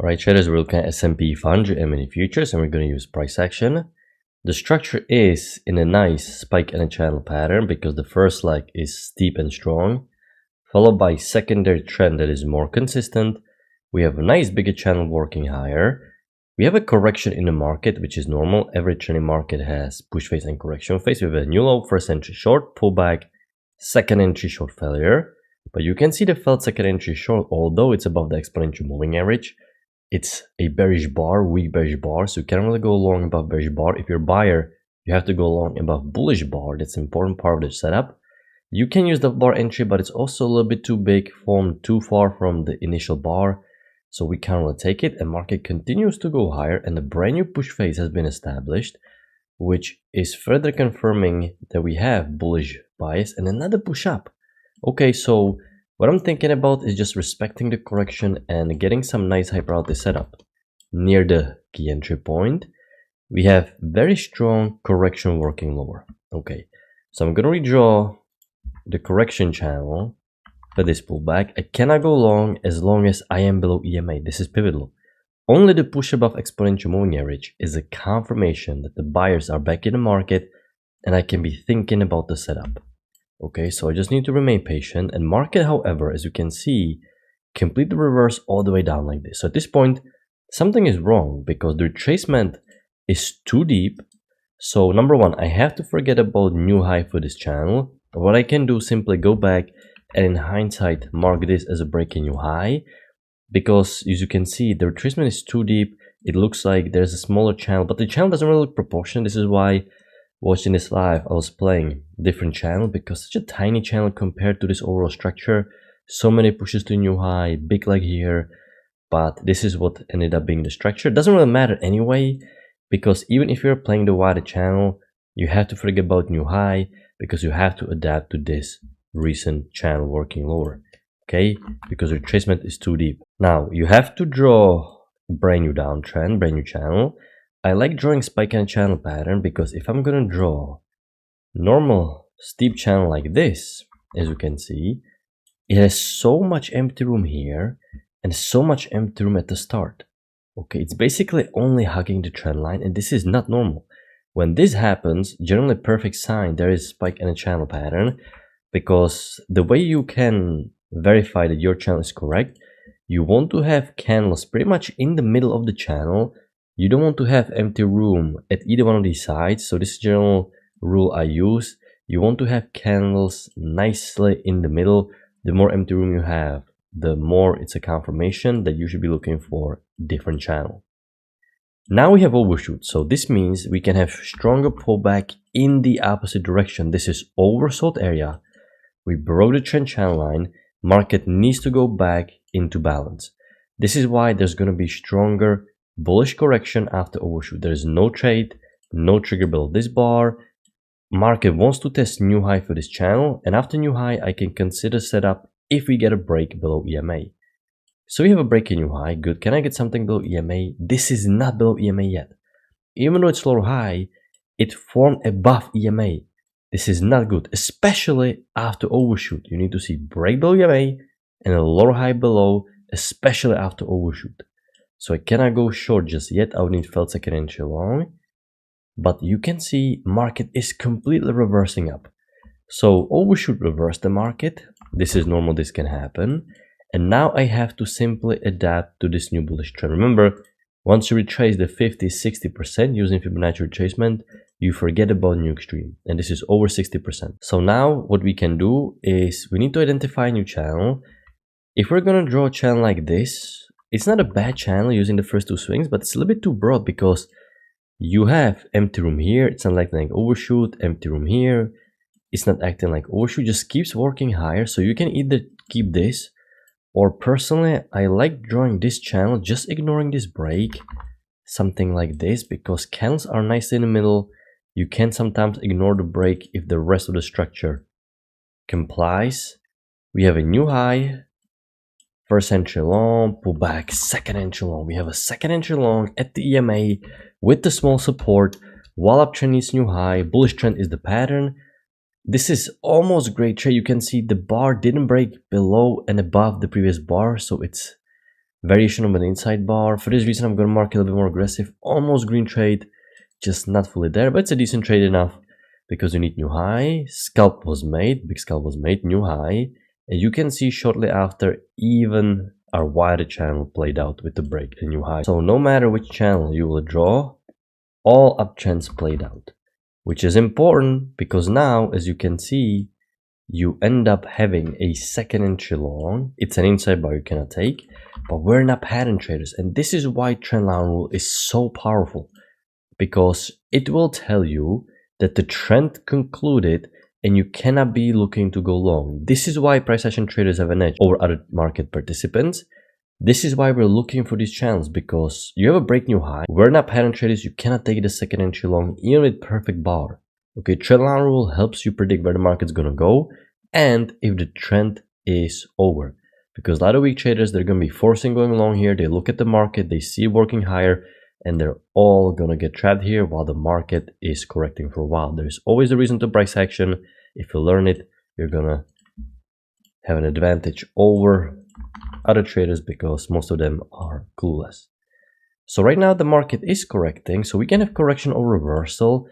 Alright, traders, we're looking at S&P 500 mini futures and we're going to use price action. The structure is in a nice spike and a channel pattern because the first leg is steep and strong, followed by secondary trend that is more consistent. We have a nice bigger channel working higher. We have a correction in the market, which is normal. Every trending market has push phase and correction phase. We have a new low, first entry short, pullback, second entry short failure. But you can see the failed second entry short, although it's above the exponential moving average. It's a bearish bar, weak bearish bar, so you can't really go long above bearish bar. If you're a buyer, you have to go long above bullish bar. That's an important part of the setup. You can use the bar entry, but it's also a little bit too big, formed too far from the initial bar, so we can't really take it. And market continues to go higher, and a brand new push phase has been established, which is further confirming that we have bullish bias and another push up. Okay, so what I'm thinking about is just respecting the correction and getting some nice high probability setup. Near the key entry point, we have very strong correction working lower. Okay, so I'm gonna redraw the correction channel for this pullback. I cannot go long as I am below EMA. This is pivotal. Only the push above exponential moving average is a confirmation that the buyers are back in the market and I can be thinking about the setup. Okay, so I just need to remain patient, and market, however, as you can see, complete the reverse all the way down like this. So at this point, something is wrong because the retracement is too deep. So number one, I have to forget about new high for this channel. What I can do is simply go back and in hindsight mark this as a breaking new high, because as you can see, the retracement is too deep. It looks like there's a smaller channel, but the channel doesn't really look proportional. This is why watching this live, I was playing different channel because such a tiny channel compared to this overall structure. So many pushes to new high, big leg here, but this is what ended up being the structure. It doesn't really matter anyway, because even if you're playing the wider channel, you have to forget about new high because you have to adapt to this recent channel working lower, okay? Because retracement is too deep. Now, you have to draw a brand new downtrend, brand new channel. I like drawing spike and channel pattern because if I'm gonna draw normal steep channel like this, as you can see, it has so much empty room here and so much empty room at the start. Okay, it's basically only hugging the trend line, and this is not normal. When this happens, generally perfect sign there is spike and a channel pattern, because the way you can verify that your channel is correct, you want to have candles pretty much in the middle of the channel. You don't want to have empty room at either one of these sides. So this is general rule I use. You want to have candles nicely in the middle. The more empty room you have, the more it's a confirmation that you should be looking for different channel. Now we have overshoot. So this means we can have stronger pullback in the opposite direction. This is oversold area. We broke the trend channel line. Market needs to go back into balance. This is why there's going to be stronger bullish correction after overshoot. There is no trade, no trigger below this bar. Market wants to test new high for this channel, and after new high I can consider setup if we get a break below EMA. So we have a break in new high. Good. Can I get something below EMA? This is not below EMA yet. Even though it's lower high, it formed above EMA. This is not good, especially after overshoot. You need to see break below EMA and a lower high below, especially after overshoot. So I cannot go short just yet. I would need failed second entry long. But you can see market is completely reversing up. So overshoot reversed the market. This is normal, this can happen. And now I have to simply adapt to this new bullish trend. Remember, once you retrace the 50-60% using Fibonacci retracement, you forget about new extreme. And this is over 60%. So now what we can do is we need to identify a new channel. If we're going to draw a channel like this, it's not a bad channel using the first two swings, but it's a little bit too broad because you have empty room here. It's not like overshoot, empty room here. It's not acting like overshoot, just keeps working higher. So you can either keep this, or personally, I like drawing this channel, just ignoring this break, something like this, because candles are nicely in the middle. You can sometimes ignore the break if the rest of the structure complies. We have a new high. First entry long, pull back, second entry long. We have a second entry long at the EMA with the small support. While uptrend is new high, bullish trend is the pattern. This is almost great trade. You can see the bar didn't break below and above the previous bar, so it's variation of an inside bar. For this reason, I'm going to mark it a little bit more aggressive. Almost green trade, just not fully there, but it's a decent trade enough because you need new high. Scalp was made, big scalp was made, new high. And you can see shortly after, even our wider channel played out with the break, a new high. So no matter which channel you will draw, all uptrends played out, which is important because now, as you can see, you end up having a second entry long. It's an inside bar you cannot take, but we're not pattern traders. And this is why trendline rule is so powerful, because it will tell you that the trend concluded and you cannot be looking to go long. This is why price action traders have an edge over other market participants. This is why we're looking for these channels, because you have a break new high. We're not pattern traders. You cannot take the second entry long even with perfect bar. Okay, trendline rule helps you predict where the market's gonna go and if the trend is over. Because a lot of weak traders, they're gonna be forcing going long here. They look at the market, they see it working higher, and they're all gonna get trapped here while the market is correcting for a while. There's always a reason to price action. If you learn it, you're gonna have an advantage over other traders because most of them are clueless. So right now the market is correcting, so we can have correction or reversal.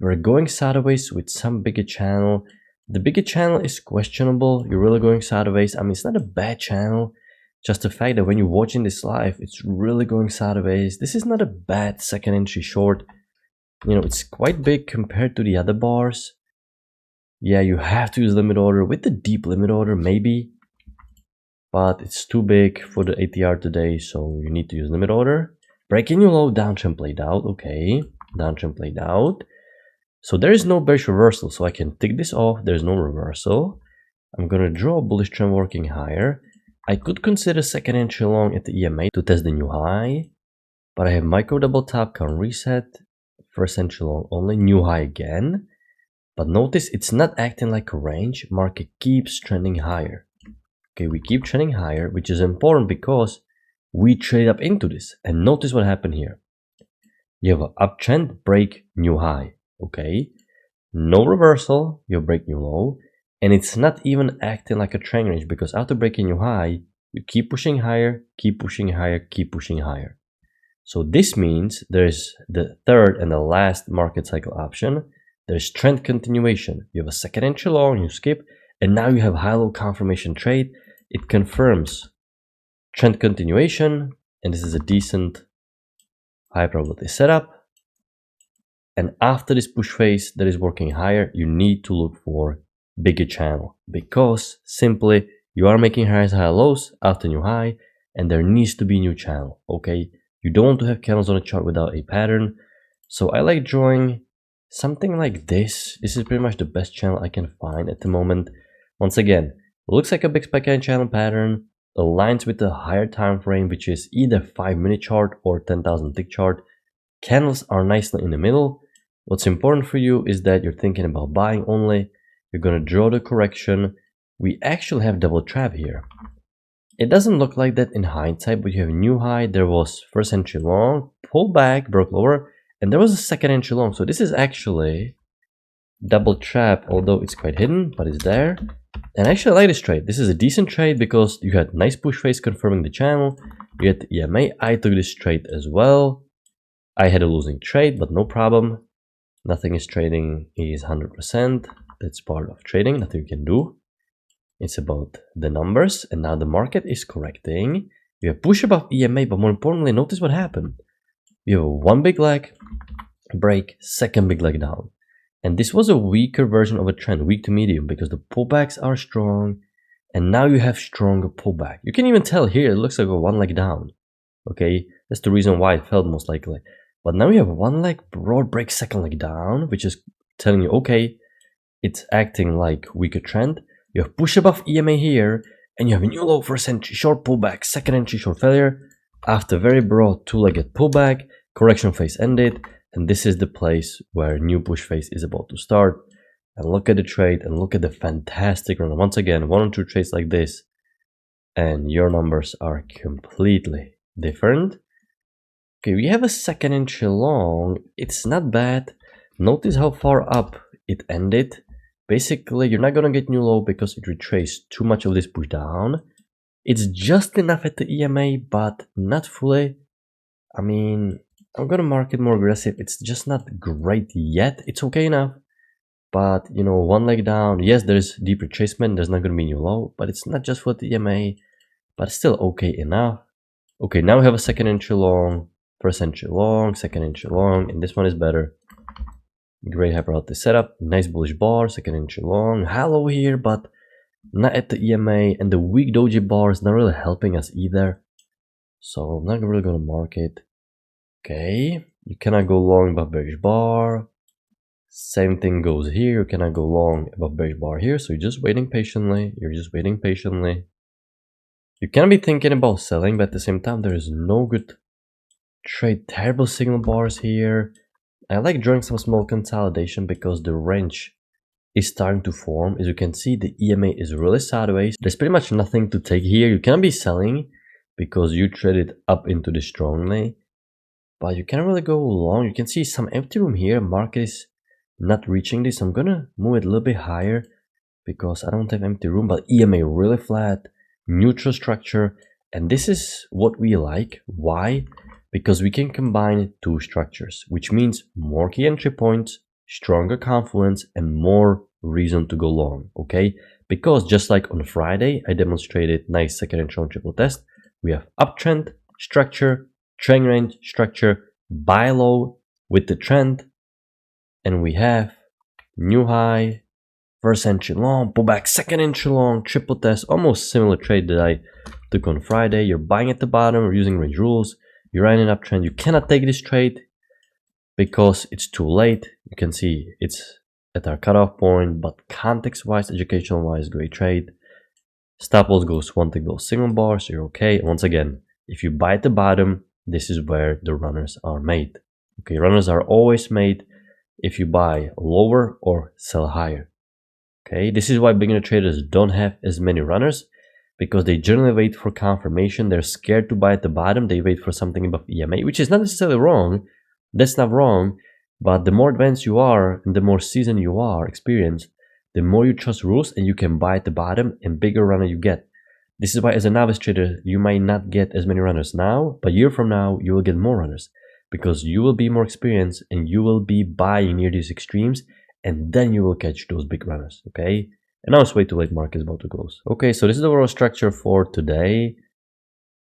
We're going sideways with some bigger channel. The bigger channel is questionable. You're really going sideways. I mean, it's not a bad channel, just the fact that when you're watching this live, it's really going sideways. This is not a bad second entry short. You know, it's quite big compared to the other bars. Yeah, you have to use limit order with the deep limit order maybe, but it's too big for the ATR today, so you need to use limit order. Breaking new low, downtrend played out. Okay, downtrend played out. So there is no bearish reversal, so I can tick this off. There's no reversal. I'm gonna draw a bullish trend working higher. I could consider second entry long at the EMA to test the new high, but I have micro double top, can reset, first entry long only, new high again. But notice it's not acting like a range. Market keeps trending higher. Okay, we keep trending higher, which is important because we trade up into this. And notice what happened here. You have an uptrend, break, new high. Okay, no reversal, you break new low, and it's not even acting like a trend range because after breaking new high, you keep pushing higher, keep pushing higher, keep pushing higher. So this means there's the third and the last market cycle option. There's trend continuation. You have a second entry long, you skip, and now you have high-low confirmation trade. It confirms trend continuation, and this is a decent high probability setup. And after this push phase that is working higher, you need to look for bigger channel because simply you are making highs, high lows after new high, and there needs to be new channel. Okay, you don't want to have candles on a chart without a pattern. So I like drawing something like this. This is pretty much the best channel I can find at the moment. Once again, looks like a big spike and channel pattern, aligns with the higher time frame, which is either 5-minute chart or 10,000 tick chart. Candles are nicely in the middle. What's important for you is that you're thinking about buying only. You're going to draw the correction. We actually have double trap here. It doesn't look like that in hindsight, but you have a new high. There was first entry long, pull back, broke lower, and there was a second entry long. So this is actually double trap, although it's quite hidden, but it's there. And actually I like this trade. This is a decent trade because you had nice push phase confirming the channel. You had the EMA. I took this trade as well. I had a losing trade, but no problem. Nothing is trading is 100%. That's part of trading, nothing you can do. It's about the numbers, and now the market is correcting. You have push above EMA, but more importantly, notice what happened. You have one big leg, break, second big leg down. And this was a weaker version of a trend, weak to medium, because the pullbacks are strong, and now you have stronger pullback. You can even tell here, it looks like a one leg down. Okay, that's the reason why it fell most likely. But now you have one leg broad break, second leg down, which is telling you, okay, it's acting like weaker trend. You have push above EMA here, and you have a new low first entry, short pullback, second entry, short failure. After very broad two-legged pullback, correction phase ended, and this is the place where new push phase is about to start. And look at the trade, and look at the fantastic run. Once again, 1 or 2 trades like this, and your numbers are completely different. Okay, we have a second entry long. It's not bad. Notice how far up it ended. Basically, you're not gonna get new low because it retraced too much of this push down. It's just enough at the EMA, but not fully. I mean, I'm gonna mark it more aggressive. It's just not great yet. It's okay enough. But, you know, one leg down. Yes, there's deep retracement. There's not gonna be new low, but it's not just for the EMA, but still okay enough. Okay, now we have a second entry long, first entry long, second entry long, and this one is better. Great hyperalty setup, nice bullish bar, second entry long, hollow here, but not at the EMA, and the weak doji bar is not really helping us either. So I'm not really gonna mark it. Okay, you cannot go long above bearish bar. Same thing goes here, you cannot go long above bearish bar here, so you're just waiting patiently, You can be thinking about selling, but at the same time, there is no good trade. Terrible signal bars here. I like drawing some small consolidation because the range is starting to form. As you can see, the EMA is really sideways. There's pretty much nothing to take here. You can be selling because you traded up into the strongly, but you can't really go long. You can see some empty room here. Market is not reaching this. I'm gonna move it a little bit higher because I don't have empty room, but EMA really flat, neutral structure, and this is what we like. Why? Because we can combine two structures, which means more key entry points, stronger confluence, and more reason to go long, okay? Because just like on Friday, I demonstrated nice second entry on triple test. We have uptrend, structure, trend range, structure, buy low with the trend, and we have new high, first entry long, pullback, second entry long, triple test, almost similar trade that I took on Friday. You're buying at the bottom, we're using range rules. You're riding an uptrend. You cannot take this trade because it's too late. You can see it's at our cutoff point, but context-wise, educational-wise, great trade. Stop loss goes one to go single bar, so you're okay. And once again, if you buy at the bottom, this is where the runners are made. Okay, runners are always made if you buy lower or sell higher. Okay, this is why beginner traders don't have as many runners, because they generally wait for confirmation. They're scared to buy at the bottom. They wait for something above EMA, which is not necessarily wrong. That's not wrong. But the more advanced you are and the more seasoned you are, experienced, the more you trust rules and you can buy at the bottom and bigger runner you get. This is why as a novice trader, you might not get as many runners now, but a year from now, you will get more runners because you will be more experienced and you will be buying near these extremes, and then you will catch those big runners, okay? And now it's way too late, market is about to close. Okay, so this is the overall structure for today.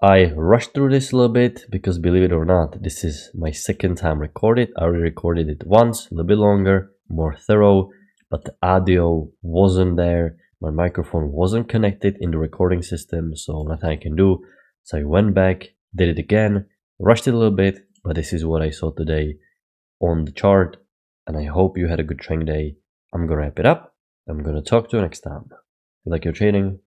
I rushed through this a little bit because, believe it or not, this is my second time recorded. I already recorded it once, a little bit longer, more thorough, but the audio wasn't there. My microphone wasn't connected in the recording system, so nothing I can do. So I went back, did it again, rushed it a little bit, but this is what I saw today on the chart, and I hope you had a good trading day. I'm gonna wrap it up. I'm gonna talk to you next time. If you like your trading,